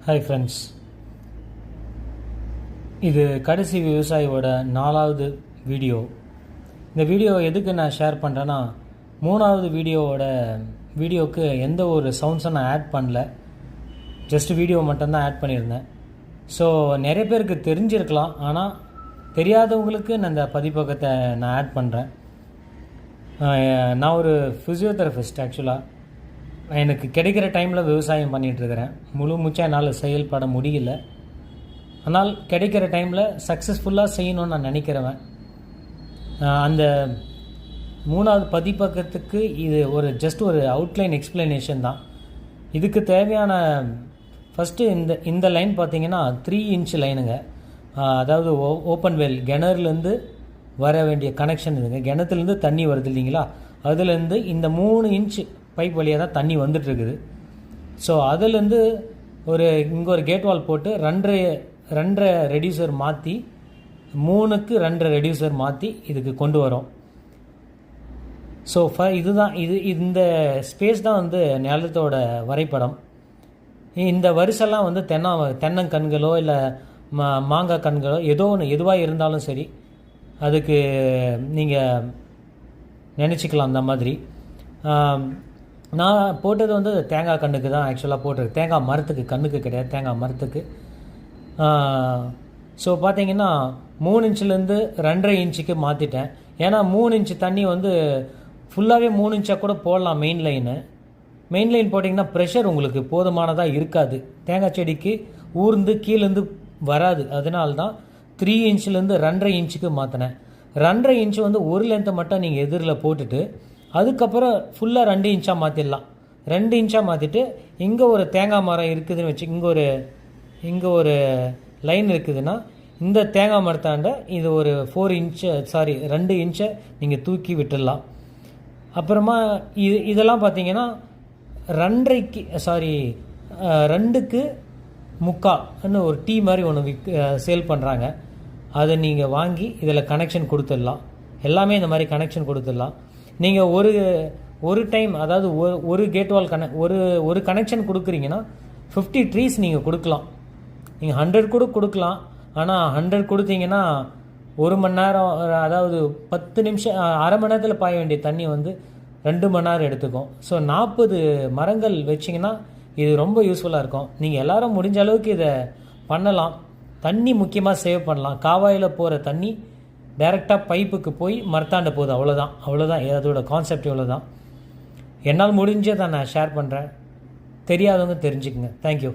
Hi friends, இது கடைசி விவசாயியோட 4வது வீடியோ. இந்த வீடியோ எதுக்கு நான் ஷேர் பண்ணுறேன்னா, 3வது வீடியோவுக்கு எந்த ஒரு சவுண்ட்ஸும் நான் ஆட் பண்ணல, ஜஸ்ட் வீடியோ மட்டும்தான் ஆட் பண்ணியிருந்தேன். ஸோ நிறைய பேருக்கு தெரிஞ்சிருக்கலாம், ஆனால் தெரியாதவங்களுக்கு நான் இந்த பதிப்பகத்தை நான் ஆட் பண்ணுறேன். நான் ஒரு ஃபிசியோதெரபிஸ்ட். ஆக்சுவலாக எனக்கு கிடைக்கிற டைமில் விவசாயம் பண்ணிகிட்ருக்கிறேன். முழு மூச்சாக என்னால் செயல்பட முடியல, ஆனால் கிடைக்கிற டைமில் சக்ஸஸ்ஃபுல்லாக செய்யணும்னு நான் நினைக்கிறவன். அந்த 3வது பதிப்பகத்துக்கு இது ஜஸ்ட் ஒரு அவுட்லைன் எக்ஸ்ப்ளனேஷன் தான். இதுக்கு தேவையான ஃபஸ்ட்டு இந்த லைன் பார்த்திங்கன்னா 3 இன்ச் லைனுங்க. அதாவது ஓப்பன் வெல், கிணறுலேருந்து வர வேண்டிய கனெக்ஷன் இதுங்க. கிணத்துலேருந்து தண்ணி வருது இல்லைங்களா, அதுலேருந்து இந்த 3 இன்ச்சு பைப் வழியாக தான் தண்ணி வந்துட்டுருக்குது. ஸோ அதுலேருந்து இங்கே ஒரு கேட் வால் போட்டு 2.5 ரெடியூசர் மாற்றி 3க்கு 2 ரெடியூசர் மாற்றி இதுக்கு கொண்டு வரோம். ஸோ இதுதான் இந்த ஸ்பேஸ் தான் நிலத்தோட வரைபடம். இந்த வரிசெல்லாம் தென்னங்கன்களோ இல்லை மாங்காய் கன்களோ எதுவாக இருந்தாலும் சரி, அதுக்கு நீங்கள் நினச்சிக்கலாம். அந்த மாதிரி நான் போட்டது தேங்காய் கண்ணுக்கு தான் ஆக்சுவலாக போட்டிருக்கு. தேங்காய் மரத்துக்கு, கண்ணுக்கு கிடையாது, தேங்காய் மரத்துக்கு. ஸோ பார்த்தீங்கன்னா 3 இன்ச்சிலேருந்து 2.5 இன்ச்சுக்கு மாற்றிட்டேன். ஏன்னா 3 இன்ச்சு தண்ணி ஃபுல்லாகவே 3 இன்ச்சாக கூட போடலாம். மெயின் லைன் போட்டிங்கன்னா ப்ரெஷர் உங்களுக்கு போதுமானதாக இருக்காது, தேங்காய் செடிக்கு ஊர்ந்து கீழேருந்து வராது. அதனால தான் 3 இன்ச்சிலேருந்து 2.5 இன்ச்சுக்கு மாற்றினேன். 2.5 இன்ச்சு ஒரு லென்த்தை மட்டும் நீங்கள் எதிரில் போட்டுட்டு அதுக்கப்புறம் ஃபுல்லாக 2 இன்ச்சாக மாற்றிடலாம். 2 இன்ச்சாக மாற்றிட்டு இங்கே ஒரு தேங்காய் மரம் இருக்குதுன்னு வச்சு, இங்கே ஒரு லைன் இருக்குதுன்னா இந்த தேங்காய் மரத்தாண்ட இது ஒரு 2 இன்ச்சை நீங்கள் தூக்கி விட்டுடலாம். அப்புறமா இதெல்லாம் பார்த்தீங்கன்னா 2க்கு 3/4 ஒரு டீ மாதிரி ஒன்று சேல் பண்ணுறாங்க. அதை நீங்கள் வாங்கி இதில் கனெக்ஷன் கொடுத்துடலாம். எல்லாமே இந்த மாதிரி கனெக்ஷன் கொடுத்துடலாம். நீங்கள் ஒரு டைம், அதாவது ஒரு கேட் வால் ஒரு கனெக்ஷன் கொடுக்குறீங்கன்னா 50 ட்ரீஸ் நீங்கள் கொடுக்கலாம். நீங்கள் 100 கூட கொடுக்கலாம். ஆனால் 100 கொடுத்தீங்கன்னா 1 மணி நேரம், அதாவது 10 நிமிஷம், அரை மணி நேரத்தில் பாய வேண்டிய தண்ணி 2 மணி நேரம் எடுத்துக்கும். ஸோ 40 மரங்கள் வச்சிங்கன்னா இது ரொம்ப யூஸ்ஃபுல்லாக இருக்கும். நீங்கள் எல்லோரும் முடிஞ்ச அளவுக்கு இதை பண்ணலாம். தண்ணி முக்கியமாக சேவ் பண்ணலாம். காவாயில் போகிற தண்ணி டைரெக்டாக பைப்புக்கு போய் மரத்தாண்ட போகுது. அவ்வளோதான் அதோட கான்செப்ட். இவ்வளோதான். என்னால் முடிஞ்சதை நான் ஷேர் பண்ணுறேன். தெரியாதவங்க தெரிஞ்சுக்குங்க. தேங்க்யூ.